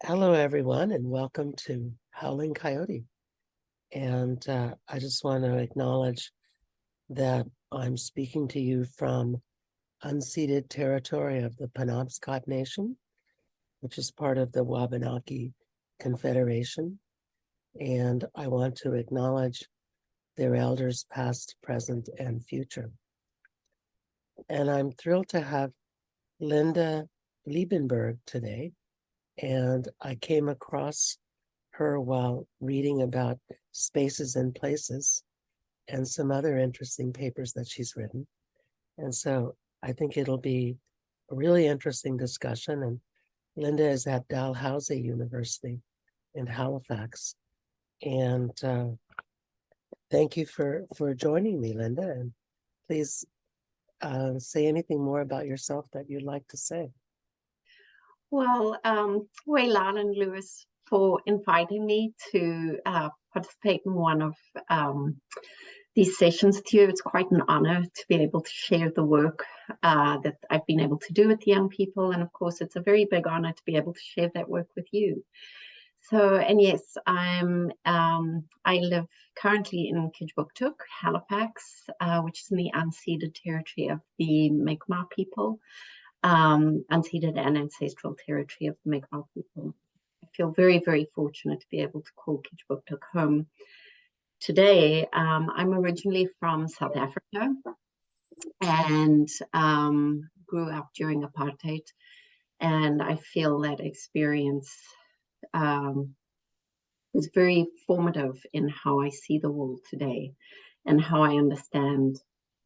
Hello, everyone, and welcome to Howling Coyote. And I just want to acknowledge that I'm speaking to you from unceded territory of the Penobscot Nation, which is part of the Wabanaki Confederation. And I want to acknowledge their elders past, present, and future. And I'm thrilled to have Linda Liebenberg today. And I came across her while reading about spaces and places and some other interesting papers that she's written. And so I think it'll be a really interesting discussion. And Linda is at Dalhousie University in Halifax. And thank you for joining me, Linda. And please say anything more about yourself that you'd like to say. Well, Waylan and Lewis for inviting me to participate in one of these sessions with you. It's quite an honor to be able to share the work that I've been able to do with young people. And of course, it's a very big honor to be able to share that work with you. So, and yes, I live currently in Kijbuktuk, Halifax, which is in the unceded territory of the Mi'kmaq people. Unceded and ancestral territory of the Mi'kmaq people. I feel very, very fortunate to be able to call Kijbuktuk home today. I'm originally from South Africa and grew up during apartheid, and I feel that experience was very formative in how I see the world today and how I understand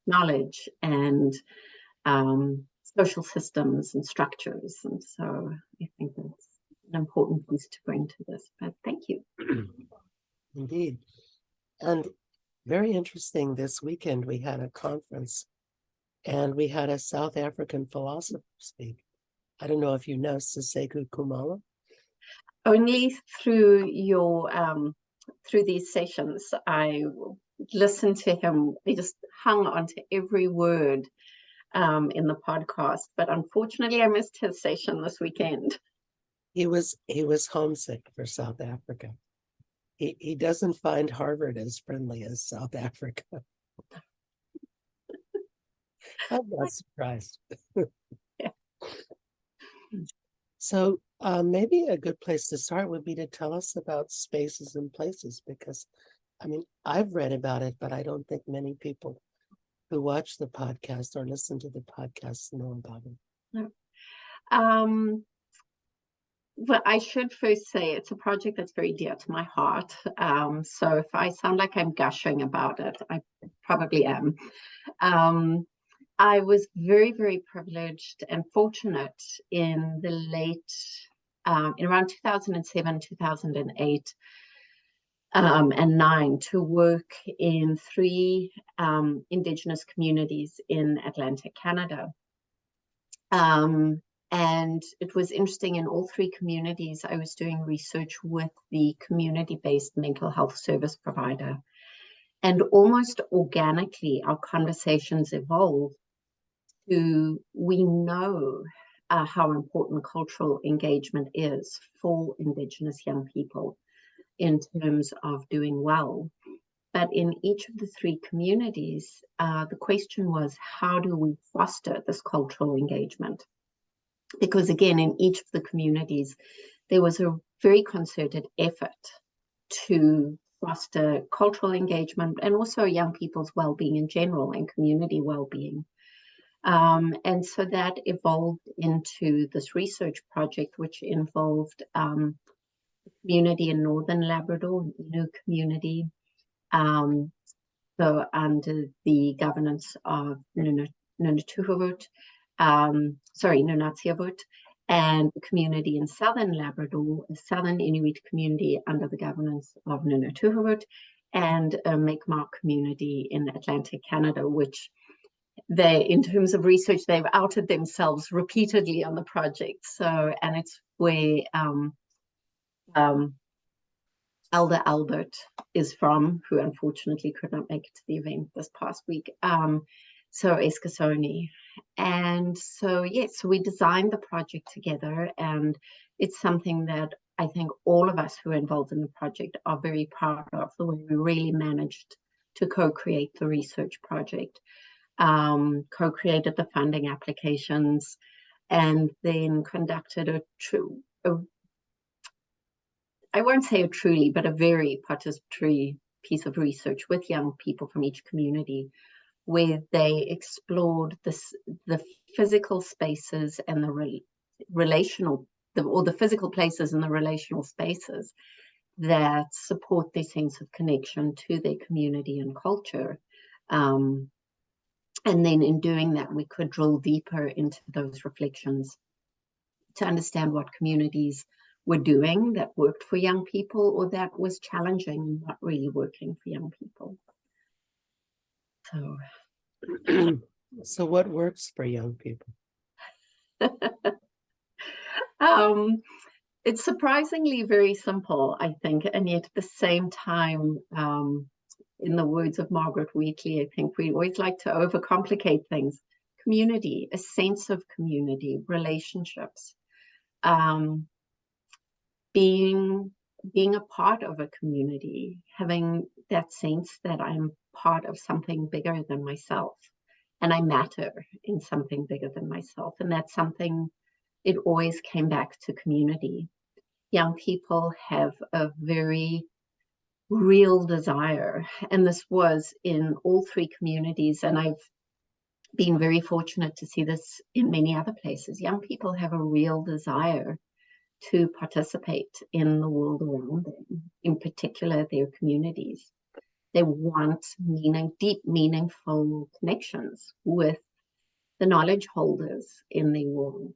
knowledge and social systems and structures. And so I think that's an important piece to bring to this, but thank you. Indeed. And very interesting, this weekend we had a conference and we had a South African philosopher speak. I don't know if you know Siseko Kumalo. Only through your through these sessions, I listened to him. I just hung onto every word in the podcast, but unfortunately I missed his session this weekend. He was homesick for South Africa. He doesn't find Harvard as friendly as South Africa. I'm not surprised. Yeah. So maybe a good place to start would be to tell us about spaces and places, because I mean, I've read about it, but I don't think many people who watch the podcast or listen to the podcast know about it. No. Well, I should first say it's a project that's very dear to my heart. So if I sound like I'm gushing about it, I probably am. I was very, very privileged and fortunate in the late, in around 2007, 2008, and 9 to work in 3 Indigenous communities in Atlantic Canada. And it was interesting, in all 3 communities, I was doing research with the community-based mental health service provider. And almost organically, our conversations evolved to, we know how important cultural engagement is for Indigenous young people in terms of doing well. But in each of the 3 communities, the question was, how do we foster this cultural engagement? Because again, in each of the communities, there was a very concerted effort to foster cultural engagement and also young people's well-being in general and community well-being. And so that evolved into this research project, which involved the community in Northern Labrador, an Innu community, so under the governance of Nunatsiavut, and the community in Southern Labrador, a Southern Inuit community under the governance of Nunatsiavut, and a Mi'kmaq community in Atlantic Canada, which they, in terms of research, they've outed themselves repeatedly on the project. So, and it's where Elder Albert is from, who unfortunately could not make it to the event this past week. So Eskasoni. And so, yes, so we designed the project together, and it's something that I think all of us who are involved in the project are very proud of the way we really managed to co-create the research project, co-created the funding applications, and then conducted I won't say a truly, but a very participatory piece of research with young people from each community, where they explored the physical spaces and the relational, or the physical places and the relational spaces that support their sense of connection to their community and culture. And then in doing that, we could drill deeper into those reflections to understand what communities were doing that worked for young people, or that was challenging and not really working for young people. So, So what works for young people? It's surprisingly very simple, I think, and yet at the same time, in the words of Margaret Wheatley, I think we always like to overcomplicate things. Community, a sense of community, relationships, being a part of a community, having that sense that I'm part of something bigger than myself, and I matter in something bigger than myself. And that's something, it always came back to community. Young people have a very real desire, and this was in all three communities, and I've been very fortunate to see this in many other places. Young people have a real desire to participate in the world around them, in particular their communities. They want deep, meaningful connections with the knowledge holders in their world,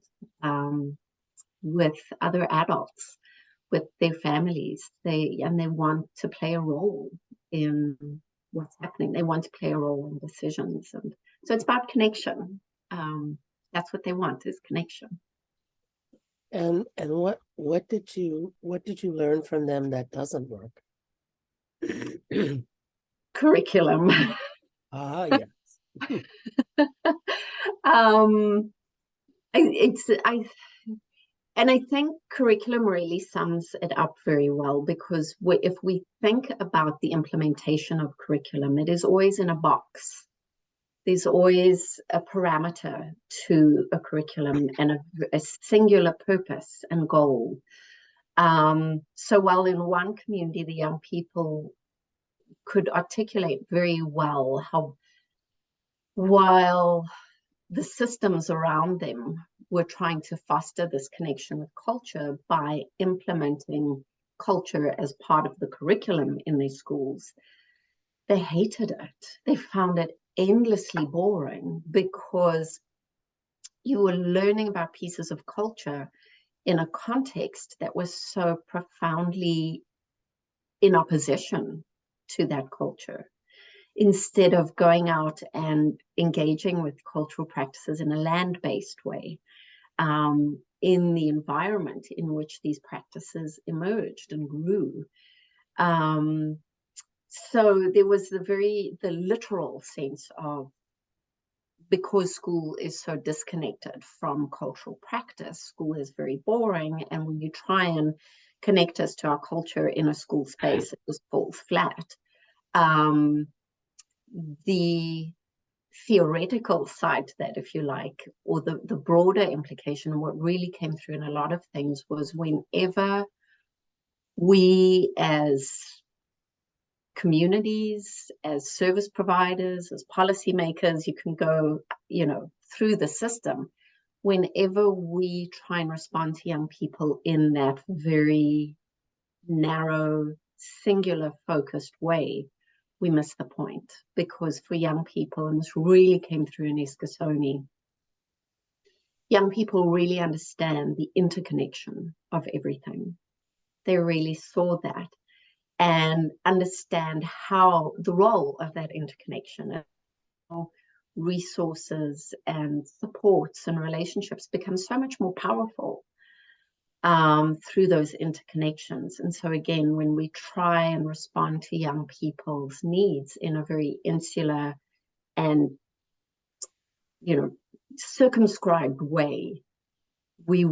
with other adults, with their families. They want to play a role in what's happening. They want to play a role in decisions. And so it's about connection. That's what they want, is connection. And what did you learn from them that doesn't work? Curriculum. Yes. I think curriculum really sums it up very well, because if we think about the implementation of curriculum, it is always in a box. There's always a parameter to a curriculum and a singular purpose and goal. So while in one community, the young people could articulate very well how, while the systems around them were trying to foster this connection with culture by implementing culture as part of the curriculum in their schools, they hated it. They found it endlessly boring, because you were learning about pieces of culture in a context that was so profoundly in opposition to that culture, instead of going out and engaging with cultural practices in a land-based way, in the environment in which these practices emerged and grew. So there was the literal sense of, because school is so disconnected from cultural practice, school is very boring, and when you try and connect us to our culture in a school space, it just falls flat. The theoretical side to that, if you like, or the broader implication, what really came through in a lot of things, was whenever we as communities, as service providers, as policymakers, you can go, through the system, whenever we try and respond to young people in that very narrow, singular focused way, we miss the point. Because for young people, and this really came through in Eskasoni, young people really understand the interconnection of everything. They really saw that and understand how the role of that interconnection, and how resources and supports and relationships become so much more powerful through those interconnections. And so again, when we try and respond to young people's needs in a very insular and circumscribed way, we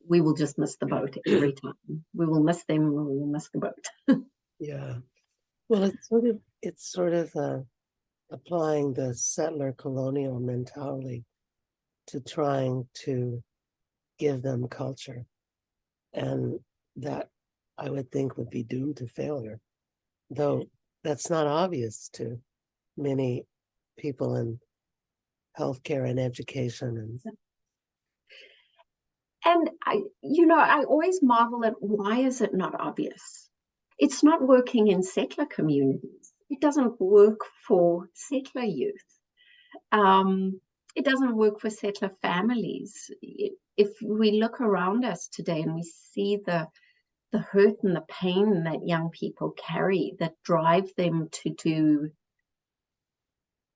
we will just miss the boat every time. We will miss them, we will miss the boat. Yeah. Well, it's sort of applying the settler colonial mentality to trying to give them culture. And that I would think would be doomed to failure, though that's not obvious to many people in healthcare and education. And I always marvel at why is it not obvious? It's not working in settler communities. It doesn't work for settler youth. It doesn't work for settler families. If we look around us today and we see the hurt and the pain that young people carry that drive them to do,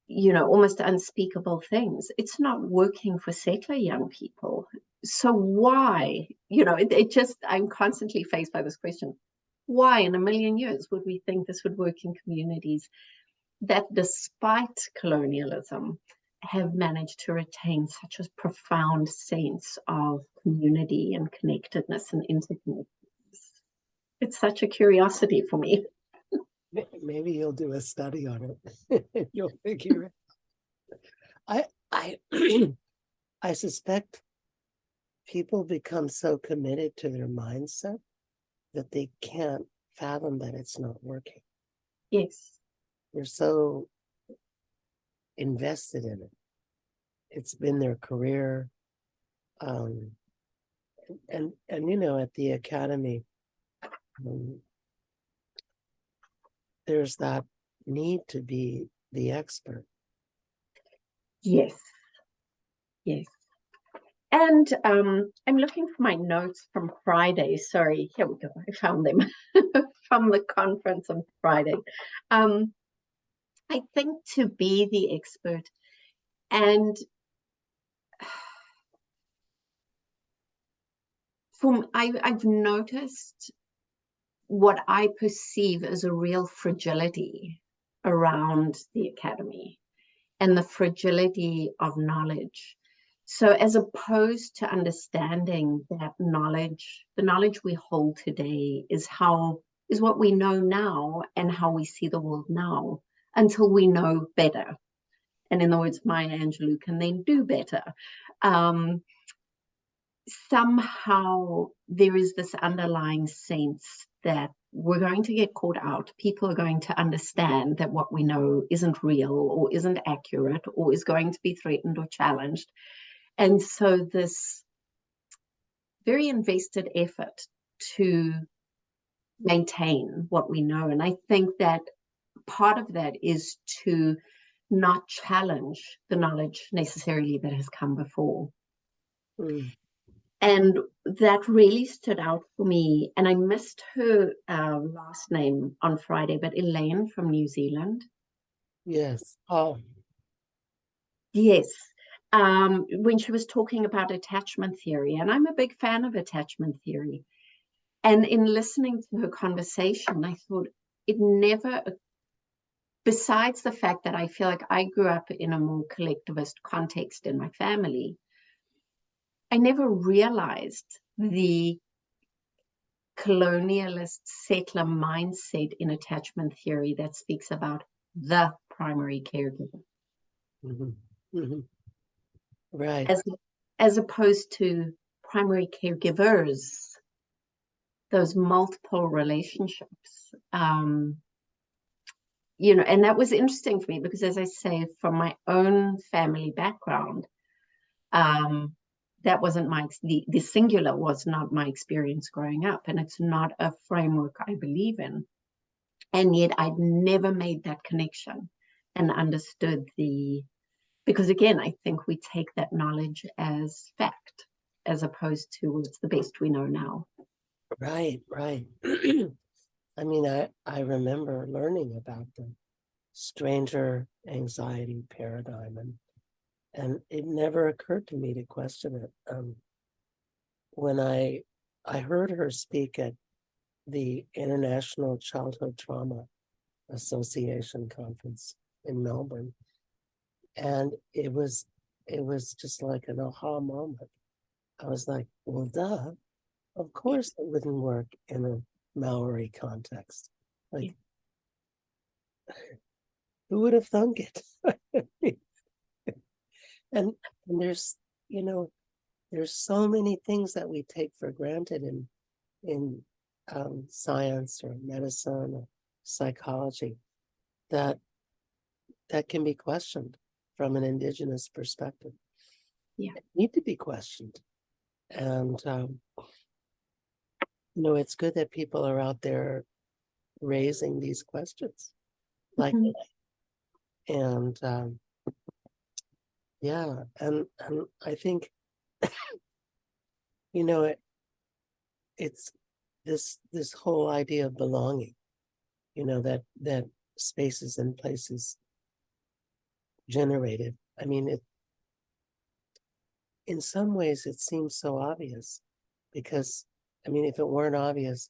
almost unspeakable things, it's not working for settler young people. So why, I'm constantly faced by this question. Why in a million years would we think this would work in communities that, despite colonialism, have managed to retain such a profound sense of community and connectedness and interconnectedness? It's such a curiosity for me. Maybe you'll do a study on it. You'll figure it. I I suspect people become so committed to their mindset that they can't fathom that it's not working. Yes. They're so invested in it. It's been their career. And at the academy, there's that need to be the expert. Yes. Yes. And I'm looking for my notes from Friday. Sorry, here we go. I found them from the conference on Friday. I think to be the expert, and I've noticed what I perceive as a real fragility around the academy and the fragility of knowledge. So as opposed to understanding that knowledge, the knowledge we hold today is what we know now and how we see the world now until we know better. And in the words of Maya Angelou, can then do better. Somehow there is this underlying sense that we're going to get caught out. People are going to understand that what we know isn't real or isn't accurate or is going to be threatened or challenged. And so this very invested effort to maintain what we know. And I think that part of that is to not challenge the knowledge necessarily that has come before. And that really stood out for me. And I missed her last name on Friday, but Elaine from New Zealand. Yes. Oh. Yes. When she was talking about attachment theory, and I'm a big fan of attachment theory. And in listening to her conversation, I thought it never, besides the fact that I feel like I grew up in a more collectivist context in my family, I never realized the colonialist settler mindset in attachment theory that speaks about the primary caregiver. Mm-hmm. Mm-hmm. Right. As opposed to primary caregivers, those multiple relationships. And that was interesting for me because, as I say, from my own family background, that wasn't the singular was not my experience growing up, and it's not a framework I believe in. And yet I'd never made that connection and understood because again, I think we take that knowledge as fact as opposed to what's the best we know now. Right. I mean, I remember learning about the stranger anxiety paradigm, and it never occurred to me to question it. When I heard her speak at the International Childhood Trauma Association conference in Melbourne, and it was just like an aha moment. I was like, well, duh, of course it wouldn't work in a Maori context. Like, who would have thunk it? And there's, you know, there's so many things that we take for granted in science or medicine or psychology that can be questioned from an Indigenous perspective. Yeah. Need to be questioned. And it's good that people are out there raising these questions like that. And yeah, and I think it's this whole idea of belonging, that spaces and places generated. I mean, in some ways it seems so obvious because, I mean, if it weren't obvious,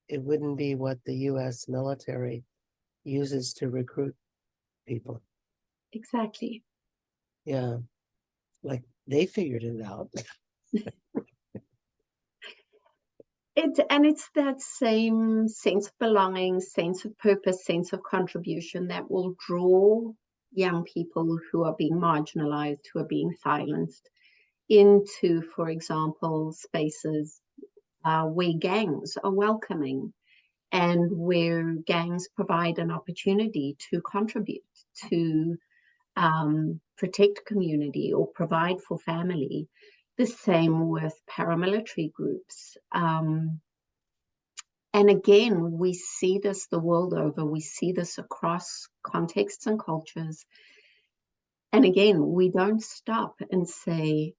it wouldn't be what the US military uses to recruit people. Exactly. Yeah. Like they figured it out. It's that same sense of belonging, sense of purpose, sense of contribution that will draw young people who are being marginalized, who are being silenced, into, for example, spaces where gangs are welcoming and where gangs provide an opportunity to contribute, to protect community or provide for family. The same with paramilitary groups. And again, we see this the world over. We see this across contexts and cultures. And again, we don't stop and say,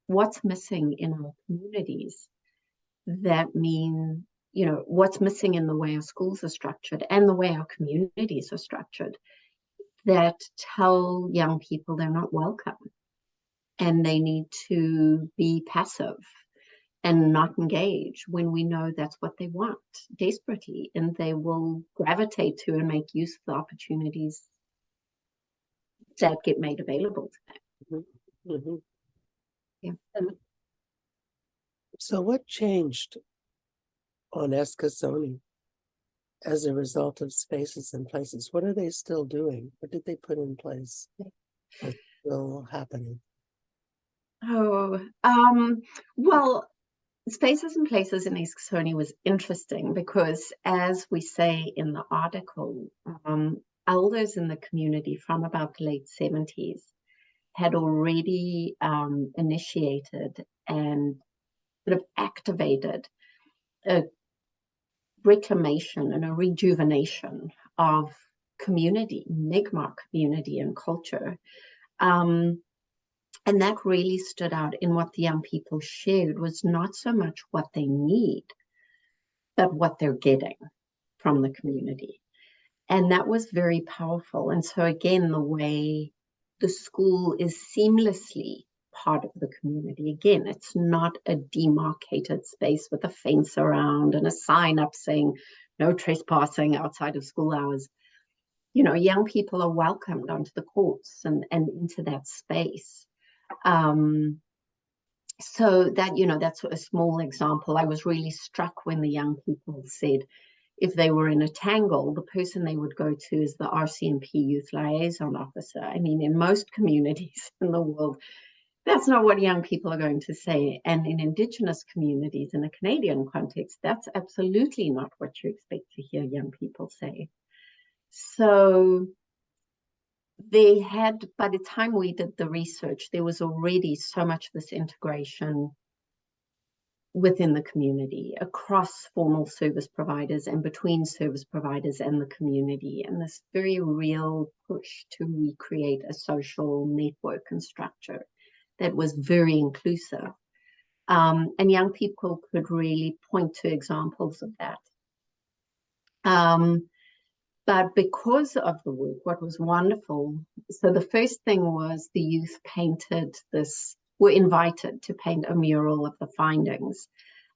what's missing in our communities? That mean, what's missing in the way our schools are structured and the way our communities are structured that tell young people they're not welcome and they need to be passive and not engage when we know that's what they want desperately, and they will gravitate to and make use of the opportunities that get made available to them. Mm-hmm. Mm-hmm. Yeah. And so what changed on Eskasoni as a result of spaces and places? What are they still doing? What did they put in place that's still happening? Well, Spaces and Places in Eskasoni was interesting because, as we say in the article, elders in the community from about the late 70s had already initiated and sort of activated a reclamation and a rejuvenation of community, Mi'kmaq community and culture. And that really stood out in what the young people shared was not so much what they need, but what they're getting from the community. And that was very powerful. And so again, the way the school is seamlessly part of the community. Again, it's not a demarcated space with a fence around and a sign up saying no trespassing outside of school hours. Young people are welcomed onto the courts and into that space. So that's a small example. I was really struck when the young people said if they were in a tangle, the person they would go to is the RCMP youth liaison officer. I mean, in most communities in the world, that's not what young people are going to say. And in Indigenous communities, in a Canadian context, that's absolutely not what you expect to hear young people say. So by the time we did the research, there was already so much of this integration within the community, across formal service providers and between service providers and the community, and this very real push to recreate a social network and structure that was very inclusive. And young people could really point to examples of that. But because of the work, what was wonderful, so the first thing was the youth were invited to paint a mural of the findings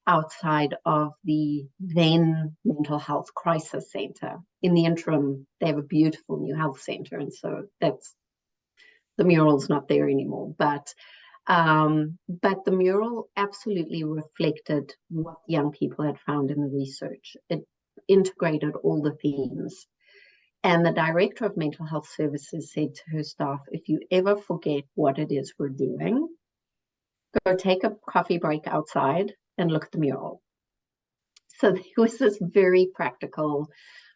outside of the then mental health crisis center. In the interim, they have a beautiful new health center, and so the mural's not there anymore. But But the mural absolutely reflected what young people had found in the research. It integrated all the themes. And the director of mental health services said to her staff, if you ever forget what it is we're doing, go take a coffee break outside and look at the mural. So there was this very practical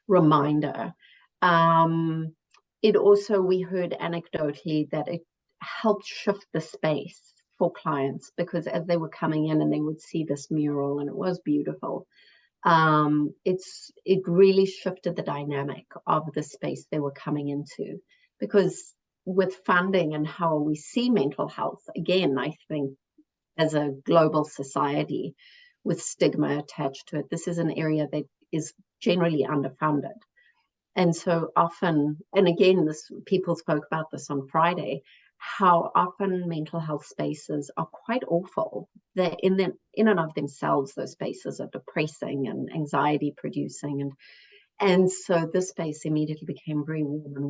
reminder. It also, we heard anecdotally that it helped shift the space for clients, because as they were coming in and they would see this mural, and it was beautiful, it really shifted the dynamic of the space they were coming into. Because with funding and how we see mental health, again, I think as a global society with stigma attached to it, this is an area that is generally underfunded. And so often, and again, this people spoke about this on Friday, how often mental health spaces are quite awful. They're in and of themselves, those spaces are depressing and anxiety producing. And so this space immediately became very warm and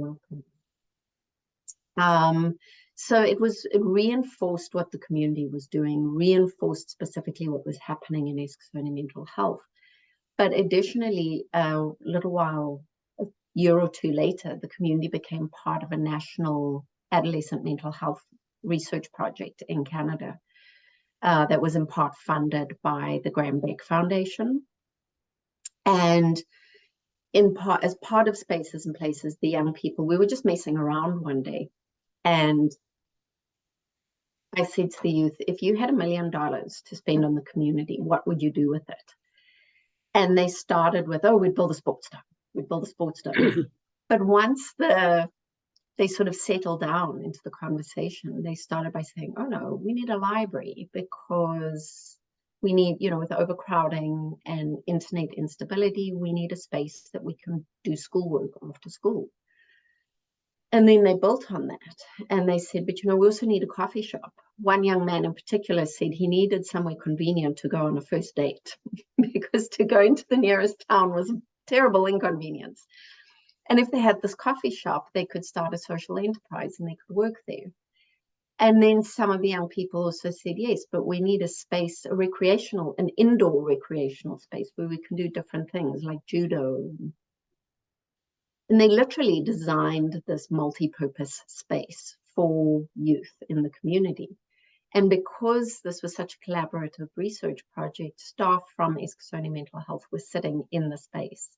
welcome. So it reinforced what the community was doing, reinforced specifically what was happening in Eskasoni mental health. But additionally, a year or two later, the community became part of a national adolescent mental health research project in Canada that was in part funded by the Graham Beck Foundation. And in part, as part of Spaces and Places, the young people, we were just messing around one day. And I said to the youth, if you had $1 million to spend on the community, what would you do with it? And they started with, oh, we'd build a sports dome. We'd build a sports dome. But once they sort of settled down into the conversation, they started by saying, oh no, we need a library, because we need, with overcrowding and internet instability, we need a space that we can do schoolwork after school. And then they built on that, and they said, but we also need a coffee shop. One young man in particular said he needed somewhere convenient to go on a first date because to go into the nearest town was a terrible inconvenience. And if they had this coffee shop, they could start a social enterprise and they could work there. And then some of the young people also said, yes, but we need a space, an indoor recreational space where we can do different things like judo. And they literally designed this multi-purpose space for youth in the community. And because this was such a collaborative research project, staff from Eskasoni Mental Health were sitting in the space.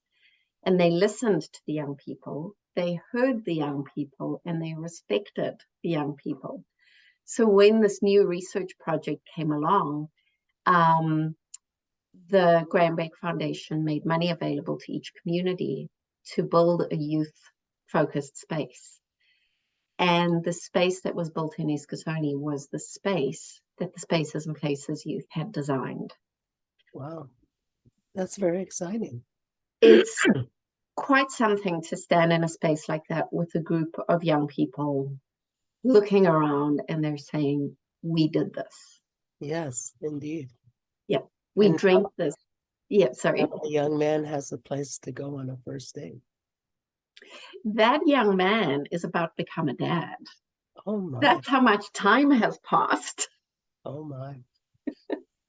And they listened to the young people, they heard the young people, and they respected the young people. So when this new research project came along, the Graham Beck Foundation made money available to each community to build a youth-focused space. And the space that was built in Eskasoni was the space that the Spaces and Places youth had designed. Wow, that's very exciting. It's quite something to stand in a space like that with a group of young people looking around and they're saying, we did this. Yes, indeed. Yeah, we drank this. Yeah, sorry. A young man has a place to go on a first date. That young man is about to become a dad. Oh my. That's how much time has passed. Oh my.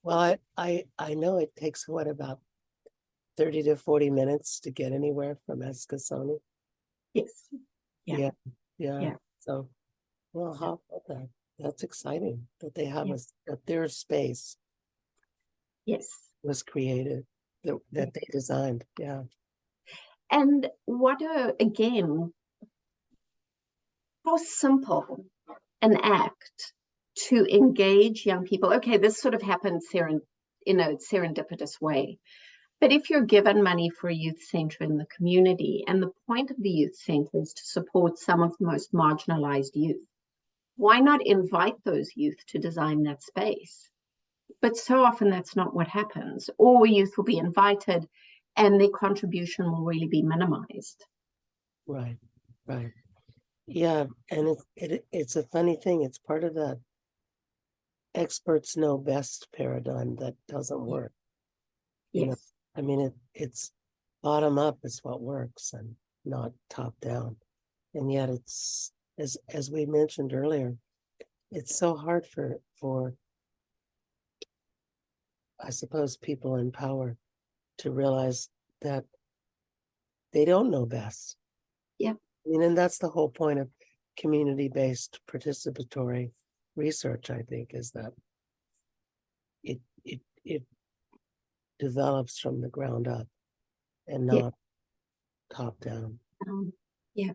Well, I know it takes about 30 to 40 minutes to get anywhere from Eskasoni. Yes. Yeah. So, well, how about that? That's exciting that they have that their space was created, that they designed. Yeah. And again, how simple an act to engage young people. Okay, this sort of happens in a serendipitous way. But if you're given money for a youth center in the community, and the point of the youth center is to support some of the most marginalized youth, why not invite those youth to design that space? But so often that's not what happens. Or youth will be invited and their contribution will really be minimized. Right. Yeah, and it's a funny thing. It's part of that experts know best paradigm that doesn't work. I mean, it's bottom up is what works and not top down. And yet it's, as we mentioned earlier, it's so hard for I suppose people in power to realize that they don't know best. Yeah. I mean, and that's the whole point of community-based participatory research, I think, is that it develops from the ground up and Yeah. not top down. Yeah.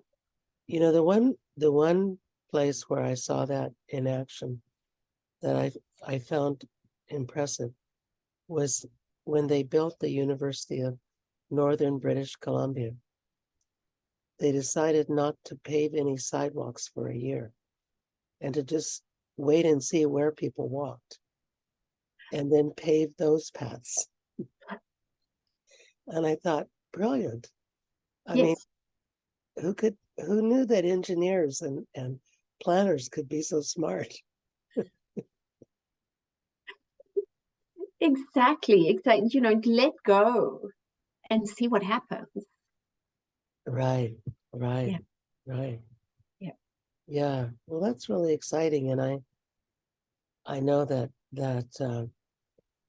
You know, the one place where I saw that in action that I found impressive was when they built the University of Northern British Columbia. They decided not to pave any sidewalks for a year and to just wait and see where people walked and then pave those paths. And I thought, brilliant. I mean, Yes. who knew that engineers and planners could be so smart? Exactly. Exactly. You know, let go and see what happens. Right, Yeah. right, right. Yeah. Yeah. Well, that's really exciting. And I know that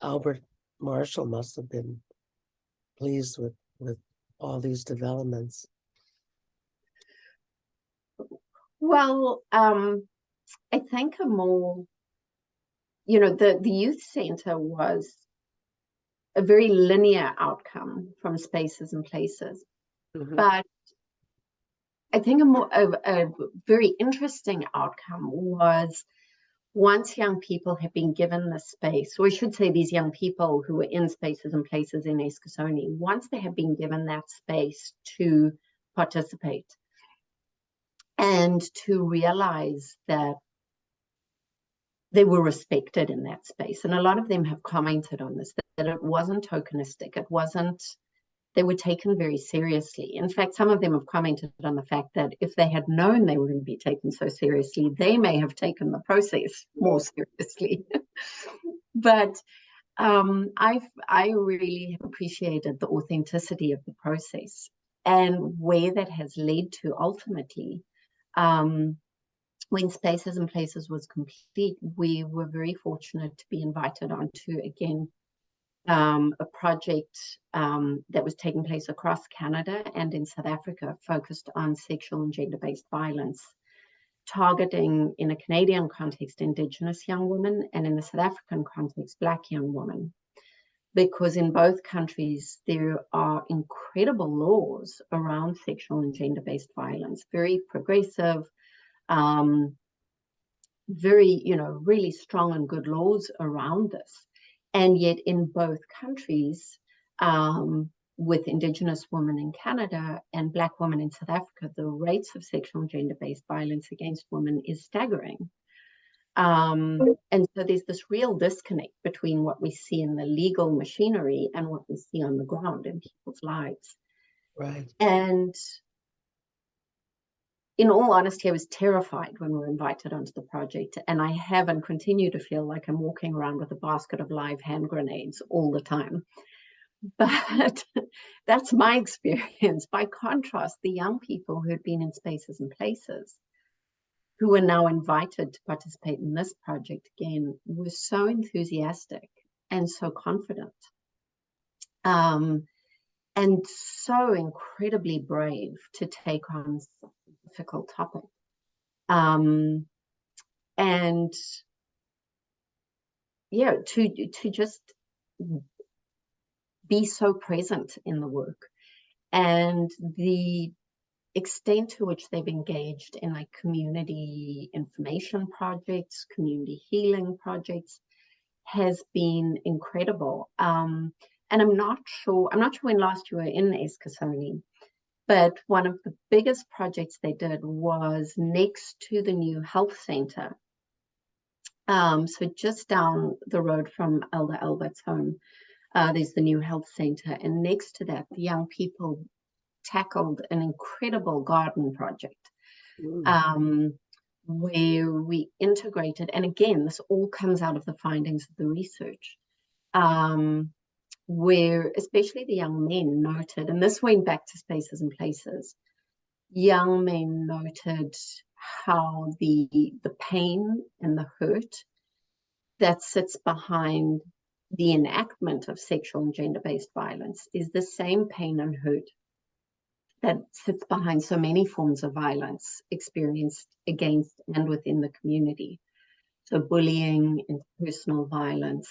Albert Marshall must have been pleased with all these developments. Well, I think a more, the youth center was a very linear outcome from Spaces and Places. Mm-hmm. But I think a very interesting outcome was once young people have been given the space, or I should say these young people who were in Spaces and Places in Eskasoni, once they have been given that space to participate and to realize that they were respected in that space. And a lot of them have commented on this, that it wasn't tokenistic. It wasn't, they were taken very seriously. In fact, some of them have commented on the fact that if they had known they were going to be taken so seriously, they may have taken the process more seriously. But I really have appreciated the authenticity of the process and where that has led to ultimately. When Spaces and Places was complete, we were very fortunate to be invited onto, again, a project that was taking place across Canada and in South Africa, focused on sexual and gender-based violence, targeting, in a Canadian context, Indigenous young women, and in the South African context, Black young women. Because in both countries, there are incredible laws around sexual and gender-based violence, very progressive, very, really strong and good laws around this. And yet in both countries, with Indigenous women in Canada and Black women in South Africa, the rates of sexual and gender-based violence against women is staggering. And so there's this real disconnect between what we see in the legal machinery and what we see on the ground in people's lives. Right. And in all honesty, I was terrified when we were invited onto the project, and I have and continue to feel like I'm walking around with a basket of live hand grenades all the time. But that's my experience. By contrast, the young people who had been in Spaces and Places, who were now invited to participate in this project again, were so enthusiastic and so confident. And so incredibly brave to take on such a difficult topic. And yeah, to just be so present in the work, and the extent to which they've engaged in like community information projects, community healing projects, has been incredible. And I'm not sure when last you were in Eskasoni, but one of the biggest projects they did was next to the new health center. So just down the road from Elder Albert's home, there's the new health center. And next to that, the young people tackled an incredible garden project, where we integrated, and again, this all comes out of the findings of the research, where especially the young men noted, and this went back to Spaces and Places, young men noted how the pain and the hurt that sits behind the enactment of sexual and gender-based violence is the same pain and hurt that sits behind so many forms of violence experienced against and within the community. So bullying, interpersonal violence,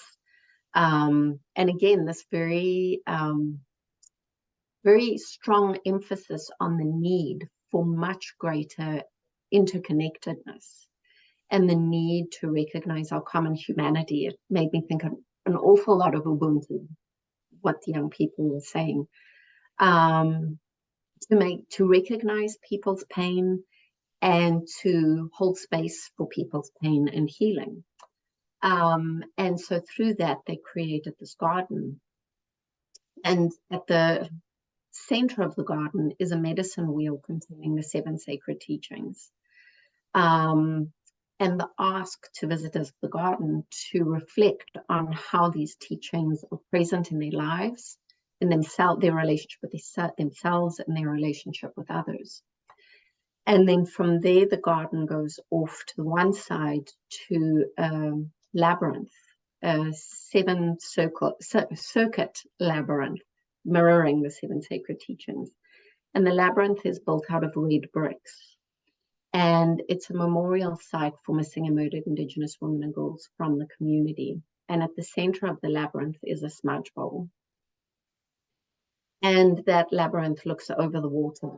and again, this very, very strong emphasis on the need for much greater interconnectedness and the need to recognize our common humanity. It made me think of an awful lot of Ubuntu, what the young people were saying, to recognize people's pain and to hold space for people's pain and healing. And so through that, they created this garden. And at the center of the garden is a medicine wheel containing the 7 sacred teachings. And the ask to visitors of the garden to reflect on how these teachings are present in their lives, in themselves, their relationship with themselves and their relationship with others. And then from there, the garden goes off to the one side to a labyrinth, a 7-circuit labyrinth, mirroring the 7 sacred teachings. And the labyrinth is built out of red bricks. And it's a memorial site for missing and murdered Indigenous women and girls from the community. And at the center of the labyrinth is a smudge bowl. And that labyrinth looks over the water,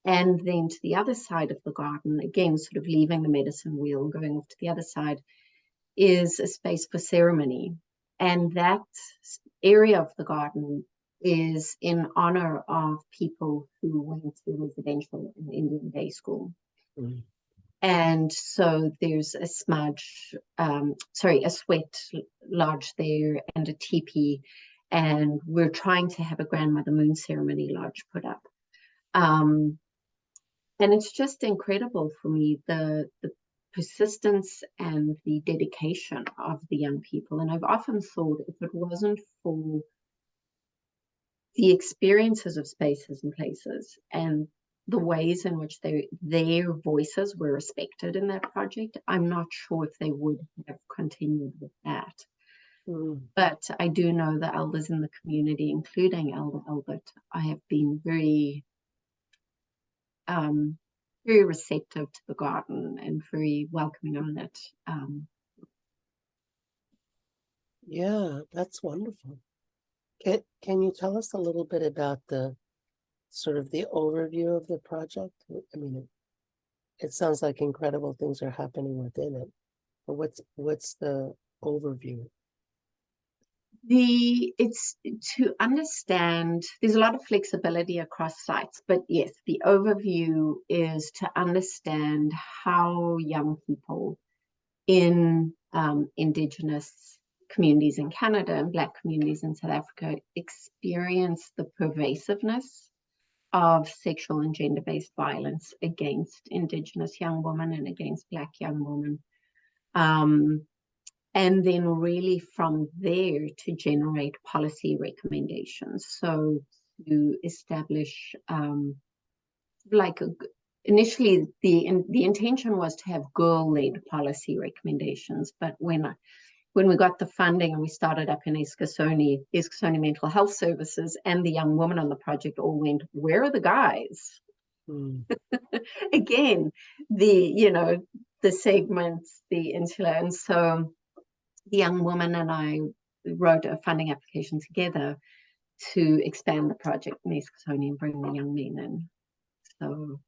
and then to the other side of the garden, again, sort of leaving the medicine wheel and going off to the other side, is a space for ceremony. And that area of the garden is in honor of people who went to residential and Indian day school. Mm. And so there's a sweat lodge there and a teepee, and we're trying to have a grandmother moon ceremony lodge put up. And it's just incredible for me, the persistence and the dedication of the young people. And I've often thought, if it wasn't for the experiences of spaces and places and the ways in which their voices were respected in that project, I'm not sure if they would have continued with that. Mm. But I do know the elders in the community, including Elder Albert, I have been very receptive to the garden and very welcoming on it. Yeah, that's wonderful. Can you tell us a little bit about the sort of the overview of the project? I mean, it sounds like incredible things are happening within it, but what's the overview? It's to understand, there's a lot of flexibility across sites, but yes, the overview is to understand how young people in Indigenous communities in Canada and Black communities in South Africa experience the pervasiveness of sexual and gender-based violence against Indigenous young women and against Black young women. And then really from there to generate policy recommendations. So to establish, initially the intention was to have girl-led policy recommendations, but when we got the funding and we started up in Eskasoni Mental Health Services, and the young women on the project all went, where are the guys? Mm. Again, the segments, the insular, and so the young woman and I wrote a funding application together to expand the project in Eskasoni and bring the young men in. So,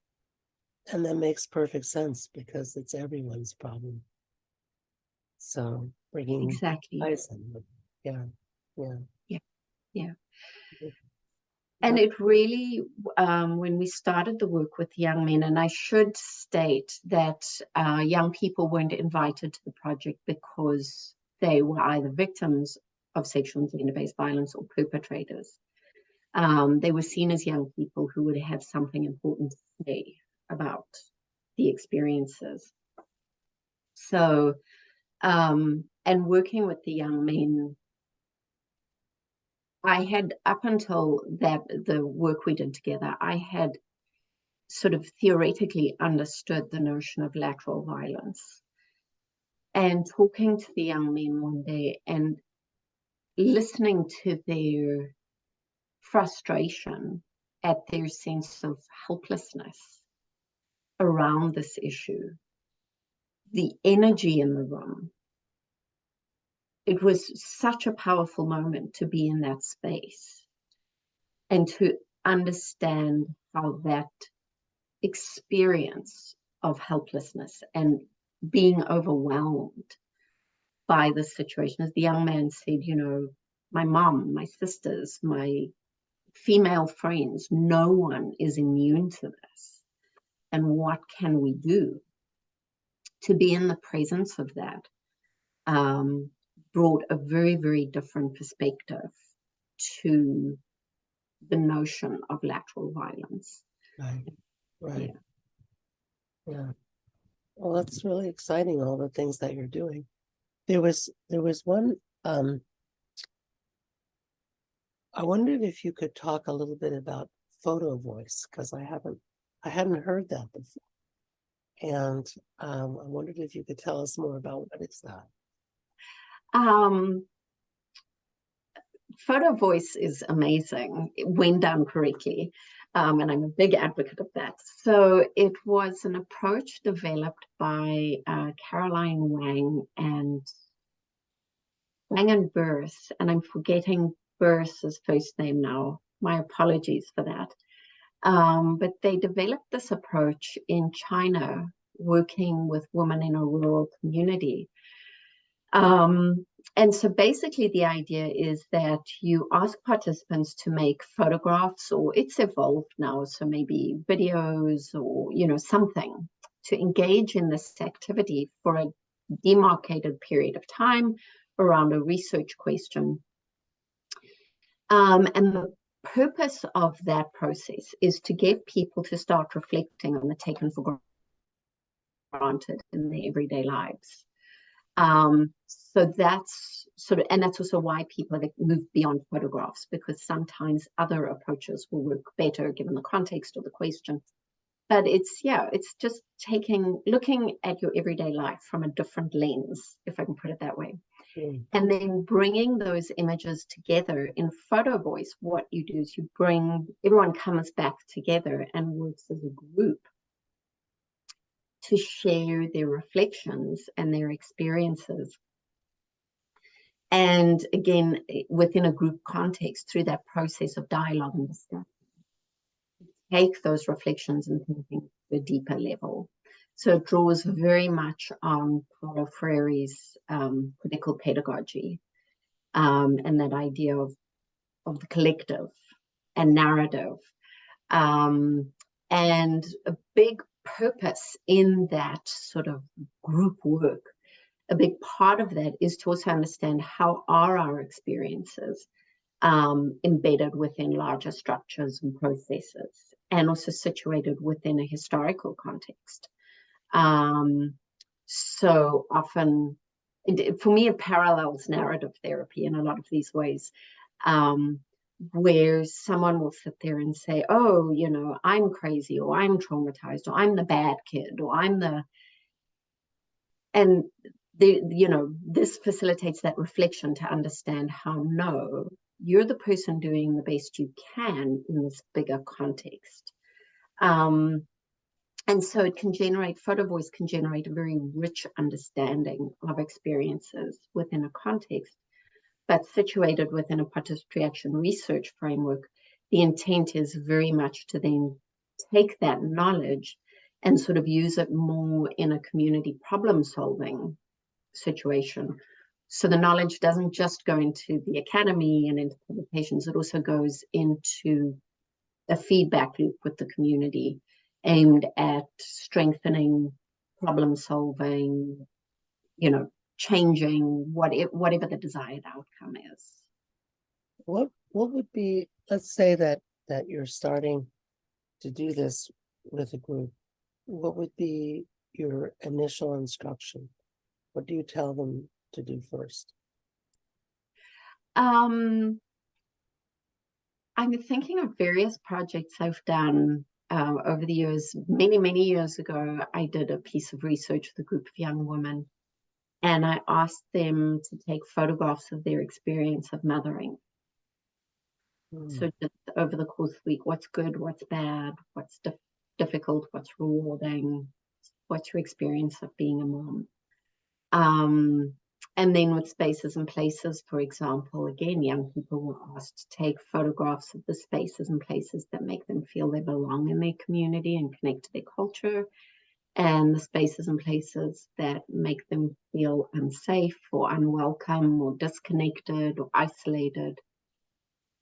and that makes perfect sense because it's everyone's problem. So bringing exactly, yeah. And it really, when we started the work with the young men, and I should state that young people weren't invited to the project because they were either victims of sexual and gender-based violence or perpetrators. They were seen as young people who would have something important to say about the experiences. So, and working with the young men, I had, up until that, the work we did together, I had sort of theoretically understood the notion of lateral violence. And talking to the young men one day and listening to their frustration at their sense of helplessness around this issue, the energy in the room, it was such a powerful moment to be in that space and to understand how that experience of helplessness and being overwhelmed by the situation, as the young man said, you know, my mom, my sisters, my female friends, no one is immune to this. And what can we do? To be in the presence of that brought a very, very different perspective to the notion of lateral violence. Right. Right. Yeah. Yeah. Well, that's really exciting, all the things that you're doing. There was one, I wondered if you could talk a little bit about photo voice, because I hadn't heard that before. And I wondered if you could tell us more about what is that. Photo voice is amazing when done correctly. And I'm a big advocate of that. So it was an approach developed by Caroline Wang and Burse, and I'm forgetting Burse's first name now. My apologies for that. But they developed this approach in China, working with women in a rural community. And so basically the idea is that you ask participants to make photographs, or it's evolved now, so maybe videos or, you know, something to engage in this activity for a demarcated period of time around a research question. And the purpose of that process is to get people to start reflecting on the taken for granted in their everyday lives. So that's sort of, and that's also why people have moved beyond photographs, because sometimes other approaches will work better given the context or the question. But it's just looking at your everyday life from a different lens, if I can put it that way. And then bringing those images together in photo voice. What you do is everyone comes back together and works as a group to share their reflections and their experiences. And again, within a group context, through that process of dialogue and discussion, take those reflections and thinking to a deeper level. So it draws very much on Paulo Freire's critical pedagogy and that idea of the collective and narrative. And a big purpose in that sort of group work, a big part of that is to also understand how are our experiences embedded within larger structures and processes, and also situated within a historical context. So often, for me, it parallels narrative therapy in a lot of these ways, where someone will sit there and say, oh, you know, I'm crazy, or I'm traumatized, or I'm the bad kid, or and this facilitates that reflection to understand how, no, you're the person doing the best you can in this bigger context. And so photo voice can generate a very rich understanding of experiences within a context, but situated within a participatory action research framework. The intent is very much to then take that knowledge and sort of use it more in a community problem solving situation. So the knowledge doesn't just go into the academy and into publications, it also goes into a feedback loop with the community aimed at strengthening problem solving, changing whatever the desired outcome is. What would be, let's say that you're starting to do this with a group, what would be your initial instruction? What do you tell them to do first? I'm thinking of various projects I've done over the years, many years ago, I did a piece of research with a group of young women, and I asked them to take photographs of their experience of mothering. So just over the course of the week, what's good, what's bad, what's difficult, what's rewarding, what's your experience of being a mom? And then with spaces and places, for example, again, young people were asked to take photographs of the spaces and places that make them feel they belong in their community and connect to their culture, and the spaces and places that make them feel unsafe or unwelcome or disconnected or isolated.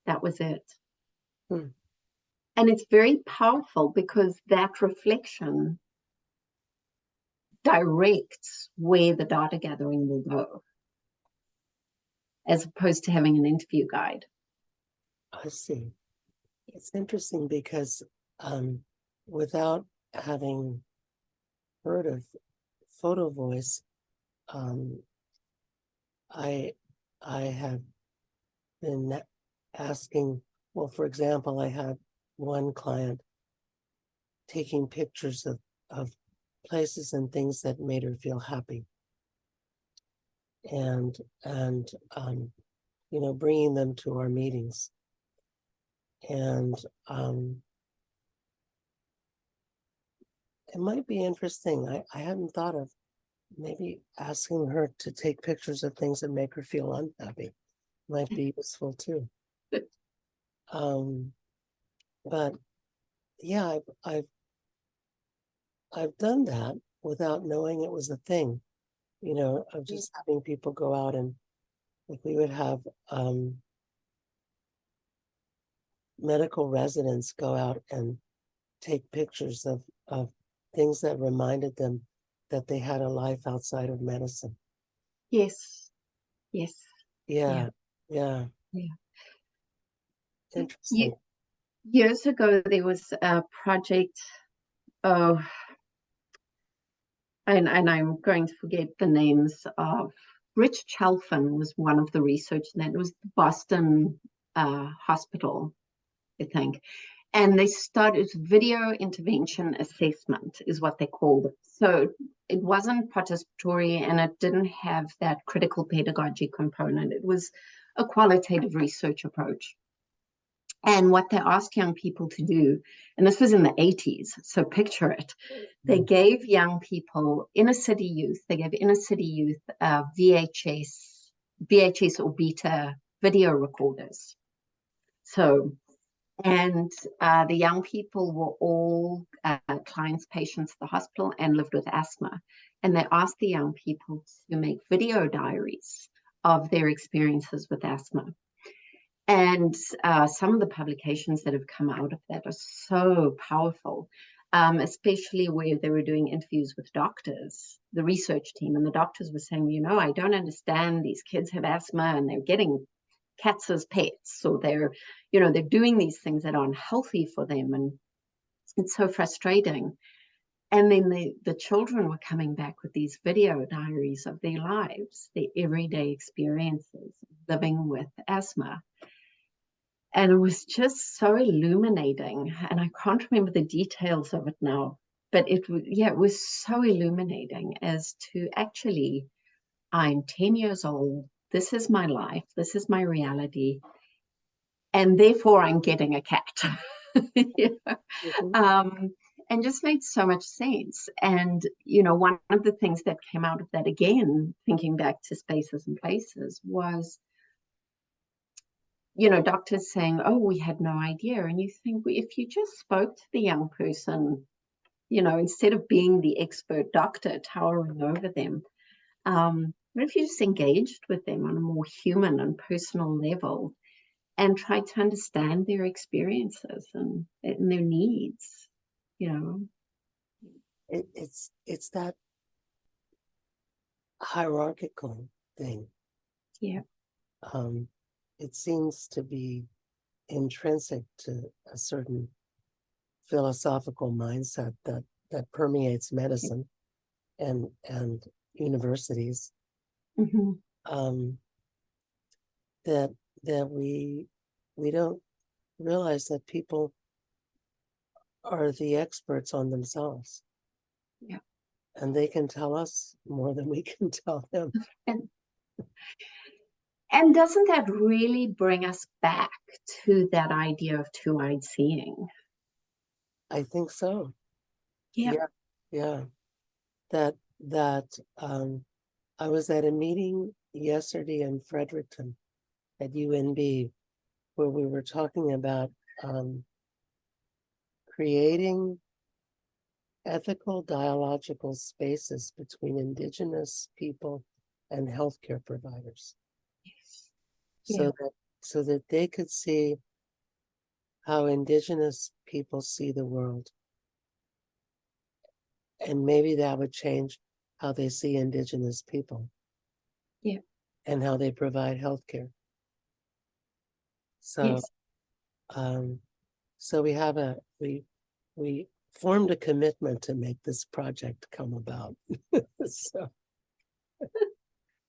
That was it. Hmm. And it's very powerful because that reflection directs where the data gathering will go, as opposed to having an interview guide. I see. It's interesting because without having heard of photo voice, I have been asking, well, for example, I had one client taking pictures of places and things that made her feel happy, and you know, bringing them to our meetings. And it might be interesting. I hadn't thought of maybe asking her to take pictures of things that make her feel unhappy. Might be useful too. But yeah, I've done that without knowing it was a thing, you know, of just having people go out and like we would have medical residents go out and take pictures of things that reminded them that they had a life outside of medicine. Yes. Yes. Yeah. Yeah. Yeah. Interesting. Years ago, there was a project. Oh, and I'm going to forget the names of. Rich Chalfin was one of the researchers, and it was the Boston hospital, I think. And they started video intervention assessment, is what they called it. So it wasn't participatory and it didn't have that critical pedagogy component. It was a qualitative research approach. And what they asked young people to do, and this was in the 80s, so picture it, they gave young people, inner city youth, VHS or beta video recorders. So, and the young people were all clients, patients at the hospital and lived with asthma. And they asked the young people to make video diaries of their experiences with asthma. And some of the publications that have come out of that are so powerful, especially where they were doing interviews with doctors, the research team, and the doctors were saying, you know, I don't understand, these kids have asthma and they're getting cats as pets, or they're doing these things that aren't healthy for them, and it's so frustrating. And then the children were coming back with these video diaries of their lives, their everyday experiences living with asthma. And it was just so illuminating. And I can't remember the details of it now, but it was so illuminating as to actually, I'm 10 years old. This is my life. This is my reality. And therefore I'm getting a cat. And just made so much sense. And, you know, one of the things that came out of that, again, thinking back to spaces and places, was, you know, doctors saying, oh, we had no idea. And you think, well, if you just spoke to the young person, you know, instead of being the expert doctor towering over them, what if you just engaged with them on a more human and personal level and tried to understand their experiences and their needs, you know? It's that hierarchical thing. Yeah. It seems to be intrinsic to a certain philosophical mindset that permeates medicine and universities. Mm-hmm. That we don't realize that people are the experts on themselves. Yeah. And they can tell us more than we can tell them. And and doesn't that really bring us back to that idea of two-eyed seeing? I think so. Yeah. Yeah. Yeah. That I was at a meeting yesterday in Fredericton at UNB where we were talking about creating ethical dialogical spaces between Indigenous people and healthcare providers, Yes. Yeah. so that they could see how Indigenous people see the world, and maybe that would change how they see Indigenous people. Yeah. And how they provide healthcare. So, Yes. um, so we formed a commitment to make this project come about. so,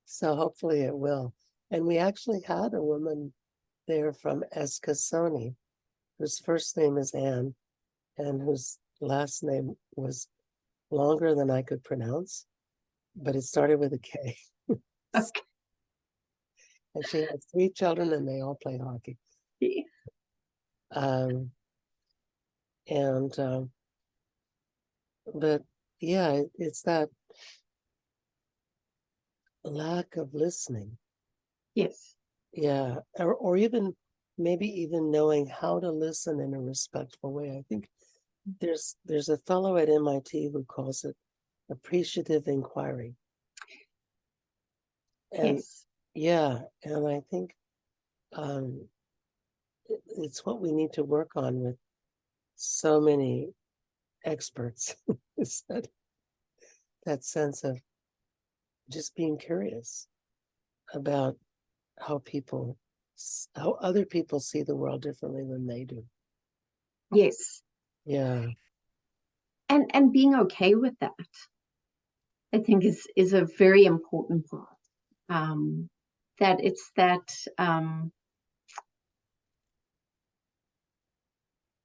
so hopefully it will. And we actually had a woman there from Eskasoni, whose first name is Anne, and whose last name was longer than I could pronounce, but it started with a K. Okay. And she has 3 children, and they all play hockey. Um, and but yeah, it's that lack of listening. Yes. Yeah, or even maybe even knowing how to listen in a respectful way. I think there's a fellow at MIT who calls it appreciative inquiry. And Yes. yeah, and I think um, it's what we need to work on with so many experts. Is that sense of just being curious about how how other people see the world differently than they do. Yes. Yeah, And being okay with that, I think is a very important part. That it's that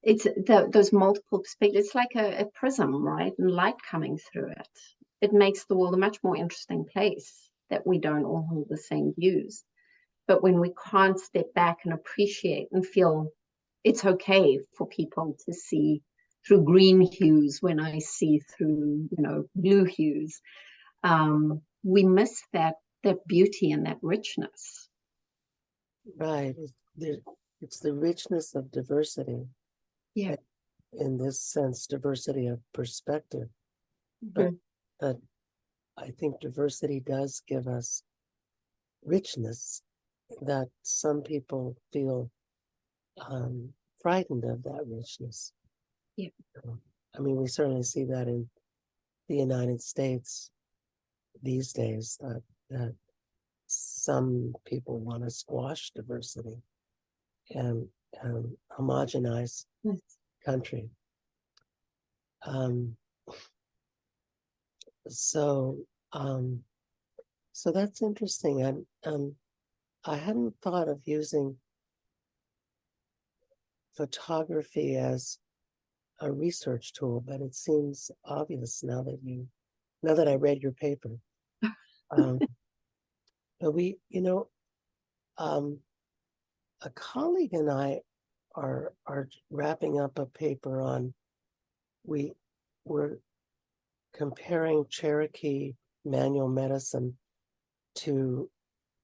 it's those multiple perspectives. It's like a prism, right? And light coming through it. It makes the world a much more interesting place that we don't all hold the same views. But when we can't step back and appreciate and feel it's okay for people to see through green hues when I see through, blue hues, we miss that beauty and that richness. right. It's the richness of diversity. Yeah. In this sense, diversity of perspective. But Mm-hmm. but I think diversity does give us richness that some people feel frightened of that richness. Yeah. I mean, we certainly see that in the United States these days, that some people want to squash diversity and homogenize Yes. country. Um, so um, so that's interesting. And I hadn't thought of using photography as a research tool, but it seems obvious now that I read your paper. Um, but um, a colleague and I are wrapping up a paper on we're comparing Cherokee manual medicine to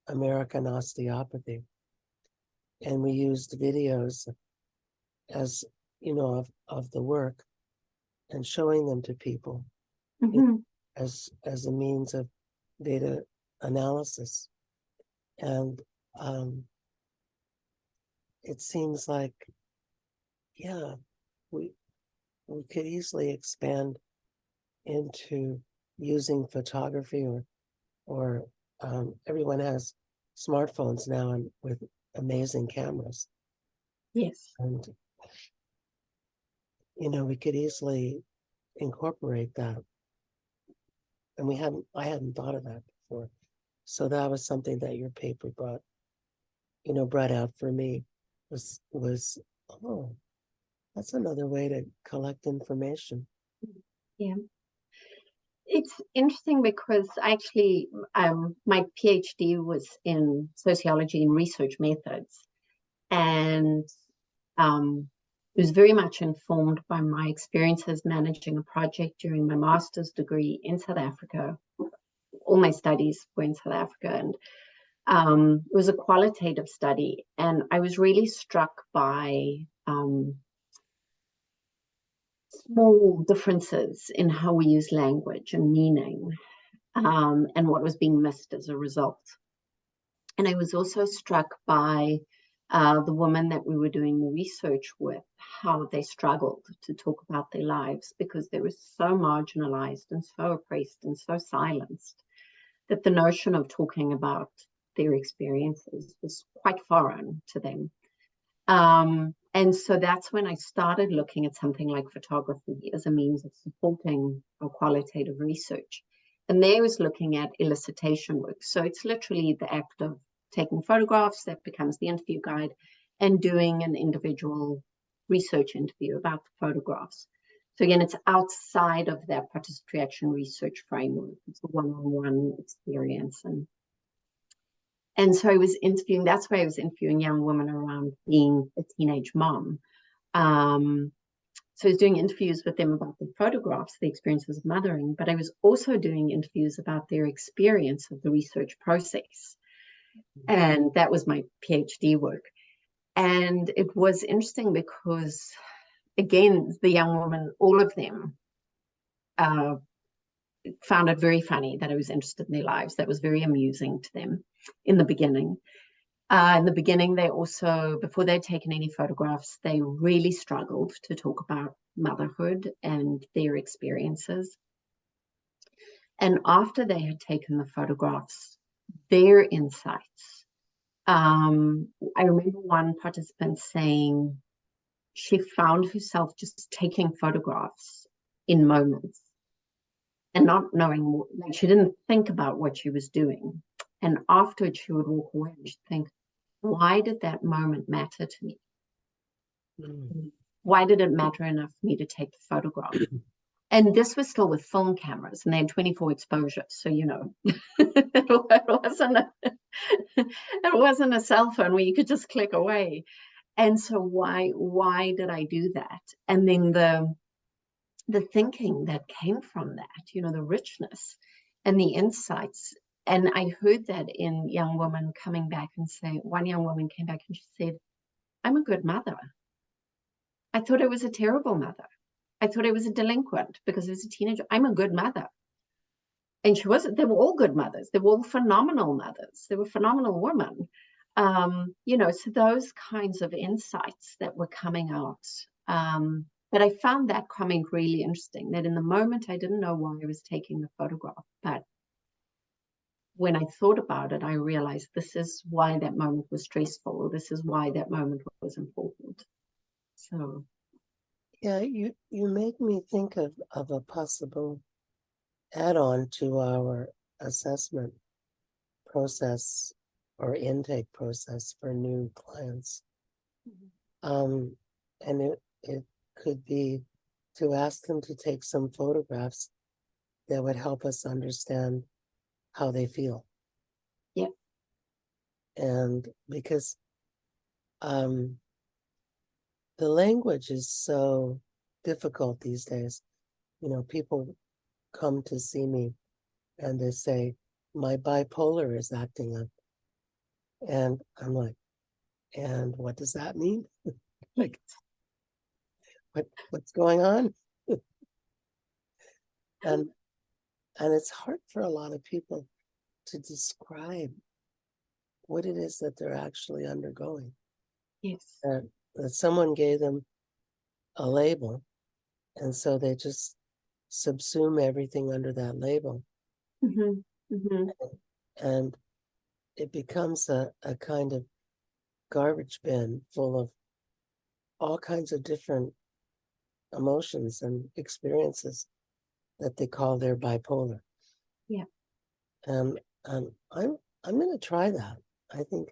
American osteopathy, and we used videos as of the work and showing them to people Mm-hmm. as a means of data analysis. And it seems like, yeah, we we could easily expand into using photography or everyone has smartphones now and with amazing cameras. Yes. And we could easily incorporate that. And I hadn't thought of that before. So that was something that your paper brought out for me was oh, That's another way to collect information. Yeah. It's interesting because actually my PhD was in sociology and research methods, and it was very much informed by my experiences managing a project during my master's degree in South Africa. All my studies were in South Africa, and it was a qualitative study, and I was really struck by small differences in how we use language and meaning, and what was being missed as a result. And I was also struck by the woman that we were doing the research with, how they struggled to talk about their lives because they were so marginalized and so oppressed and so silenced that the notion of talking about their experiences was quite foreign to them. And so that's when I started looking at something like photography as a means of supporting our qualitative research. And there was looking at elicitation work. So it's literally the act of taking photographs that becomes the interview guide and doing an individual research interview about the photographs. So again, it's outside of that participatory action research framework. It's a one-on-one experience. And so I was interviewing, that's why I was interviewing young women around being a teenage mom. So I was doing interviews with them about the photographs, the experiences of mothering, but I was also doing interviews about their experience of the research process. And that was my PhD work. And it was interesting because, again, the young women, all of them, found it very funny that I was interested in their lives. That was very amusing to them in the beginning. They also, before they'd taken any photographs, they really struggled to talk about motherhood and their experiences. And after they had taken the photographs, their insights. I remember one participant saying she found herself just taking photographs in moments and not knowing, like she didn't think about what she was doing. And afterwards she would walk away and she'd think, why did that moment matter to me? Why did it matter enough for me to take the photograph? And this was still with film cameras, and they had 24 exposures. So, you know, it wasn't a cell phone where you could just click away. And so why did I do that? And then the thinking that came from that, you know, the richness and the insights. And I heard that in young women coming back and say, one young woman came back and she said, I'm a good mother. I thought I was a terrible mother. I thought I was a delinquent because I was a teenager. I'm a good mother. And she wasn't, they were all good mothers. They were all phenomenal mothers. They were phenomenal women. You know, so those kinds of insights that were coming out. But I found that comment really interesting, that in the moment, I didn't know why I was taking the photograph. But when I thought about it, I realized this is why that moment was stressful. This is why that moment was important. So. Yeah, you make me think of a possible add-on to our assessment process or intake process for new clients. And it could be to ask them to take some photographs that would help us understand how they feel. Yeah. And because the language is so difficult these days. You know, people come to see me and they say, my bipolar is acting up. And I'm like, and what does that mean? Like, what's going on? and it's hard for a lot of people to describe what it is that they're actually undergoing. Yes. That someone gave them a label, and so they just subsume everything under that label. Mm-hmm. Mm-hmm. And it becomes a kind of garbage bin full of all kinds of different emotions and experiences that they call their bipolar. Yeah. I'm going to try that. I think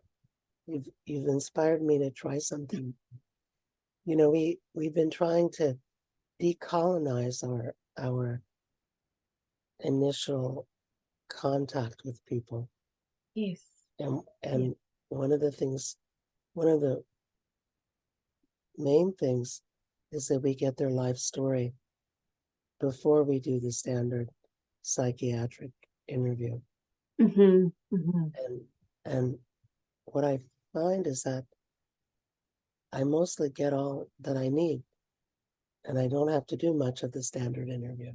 you've inspired me to try something we've been trying to decolonize our initial contact with people. Yes. And one of the main things is that we get their life story before we do the standard psychiatric interview. Mm-hmm. Mm-hmm. And what I find is that I mostly get all that I need, and I don't have to do much of the standard interview.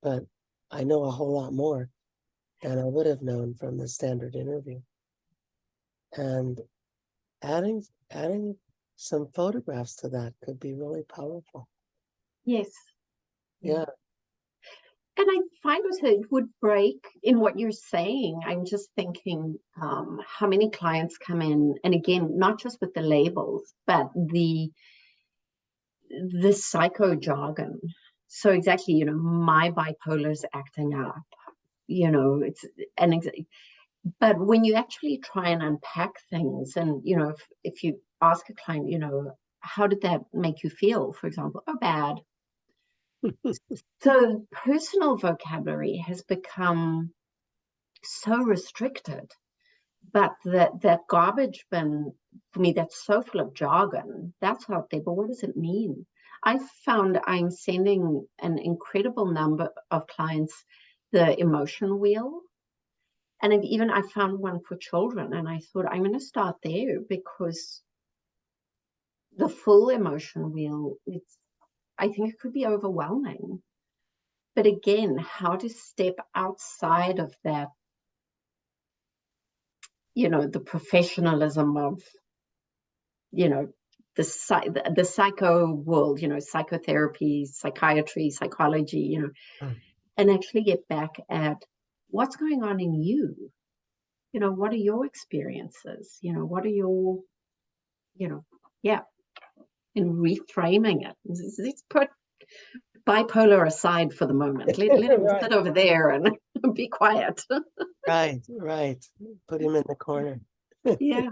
But I know a whole lot more than I would have known from the standard interview. And adding some photographs to that could be really powerful. Yes. Yeah. And I find also it would break in what you're saying. I'm just thinking how many clients come in, and again, not just with the labels, but the psycho jargon. So exactly, my bipolar's acting up. It's an but when you actually try and unpack things, and if you ask a client, how did that make you feel? For example, oh, bad. So personal vocabulary has become so restricted, but that garbage bin for me, that's so full of jargon, that's out there, but what does it mean? I found I'm sending an incredible number of clients the emotion wheel, and I found one for children, and I thought I'm going to start there, because the full emotion wheel, I think it could be overwhelming. But again, how to step outside of that, the professionalism of, the psycho world, psychotherapy, psychiatry, psychology, Mm. and actually get back at what's going on in you. What are your experiences? What are your, yeah, and reframing it. Let's put bipolar aside for the moment. Let him Right. sit over there and be quiet. Right. Put him in the corner. Yeah.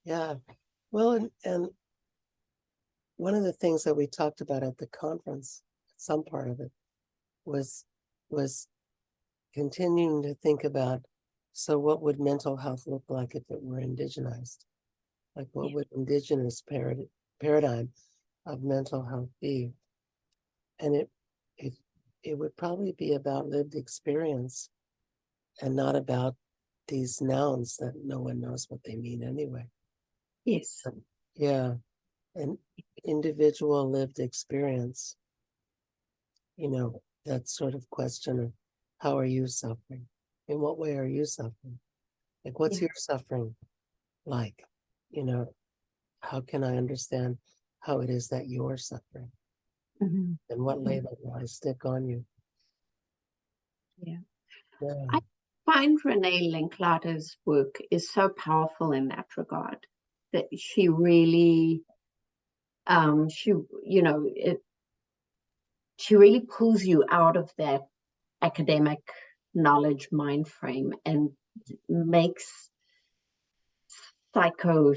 Yeah. Well, and one of the things that we talked about at the conference, some part of it, was was continuing to think about, so what would mental health look like if it were indigenized? Like, what would indigenous paradigm of mental health be? And it it would probably be about lived experience, and not about these nouns that no one knows what they mean anyway. Yes. But yeah, an individual lived experience, that sort of question of, how are you suffering? In what way are you suffering? Like, what's Yeah. your suffering like? You know, how can I understand how it is that you're suffering? Mm-hmm. And what label will I stick on you? Yeah. Yeah. I find Renee Linklater's work is so powerful in that regard, that she really, she, she really pulls you out of that academic knowledge mind frame and makes psycho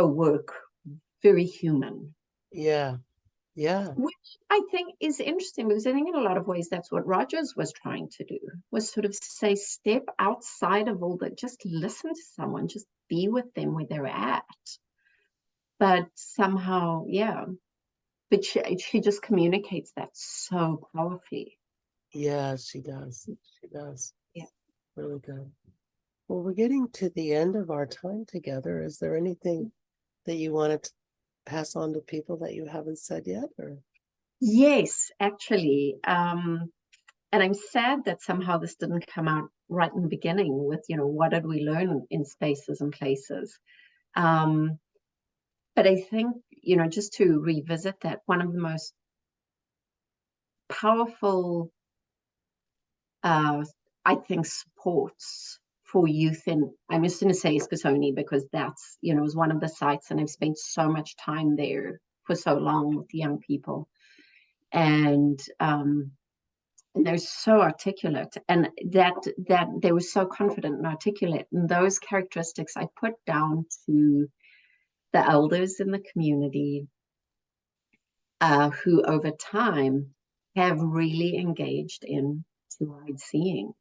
work very human. Yeah. Yeah. Which I think is interesting, because I think in a lot of ways that's what Rogers was trying to do, was sort of say, step outside of all that, just listen to someone, just be with them where they're at. But somehow, yeah, but she just communicates that so powerfully. Yeah, she does. She does. Yeah. Really good. Well, we're getting to the end of our time together. Is there anything that you wanted to pass on to people that you haven't said yet? Or Yes, actually. And I'm sad that somehow this didn't come out right in the beginning with, what did we learn in spaces and places? But I think, just to revisit that, one of the most powerful, I think, supports for youth in, I'm just going to say Eskasoni, because that's, is one of the sites, and I've spent so much time there for so long with the young people. And they're so articulate, and that they were so confident and articulate. And those characteristics I put down to the elders in the community who over time have really engaged in two-eyed seeing.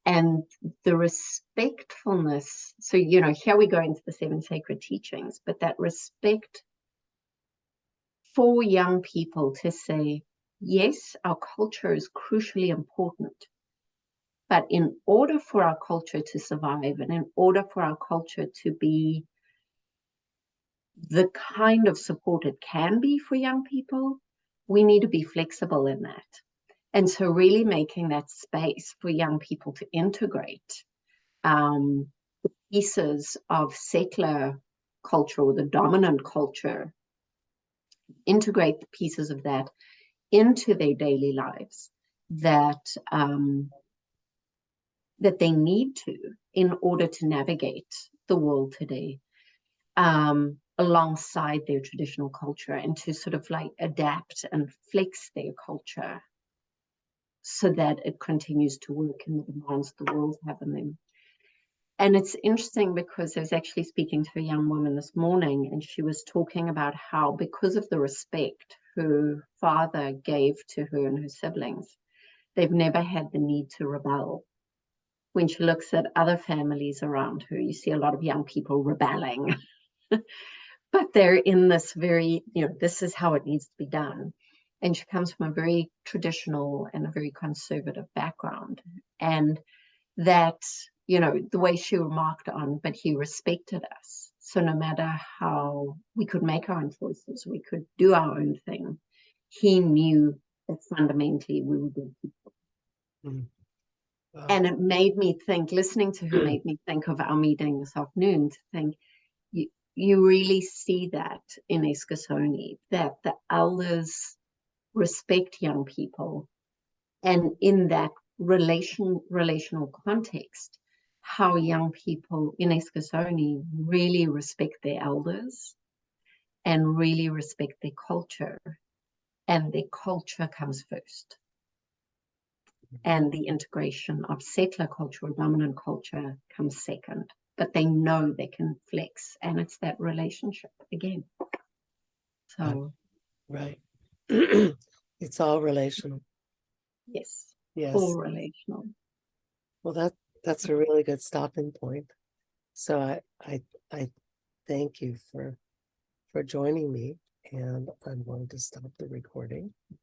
And the respectfulness, so, here we go into the 7 sacred teachings, but that respect for young people to say, yes, our culture is crucially important, but in order for our culture to survive and in order for our culture to be the kind of support it can be for young people, we need to be flexible in that. And so really making that space for young people to integrate pieces of settler culture or the dominant culture, integrate the pieces of that into their daily lives that that they need to in order to navigate the world today, alongside their traditional culture, and to sort of like adapt and flex their culture so that it continues to work in the demands the world have on them. And it's interesting because I was actually speaking to a young woman this morning, and she was talking about how, because of the respect her father gave to her and her siblings, they've never had the need to rebel. When she looks at other families around her, you see a lot of young people rebelling, but they're in this very, this is how it needs to be done. And she comes from a very traditional and a very conservative background. And that, the way she remarked on, but he respected us. So no matter how we could make our own choices, we could do our own thing, he knew that fundamentally we were good people. Mm. Wow. And it made me think, listening to her made me think of our meeting this afternoon, to think, you really see that in Eskasoni, that the elders respect young people. And in that relational context, how young people in Eskasoni really respect their elders and really respect their culture. And their culture comes first. And the integration of settler culture or dominant culture comes second. But they know they can flex, and it's that relationship again. So, right. It's all relational. yes, Yes. all relational. Well, that's a really good stopping point. So I thank you for joining me, and I'm going to stop the recording.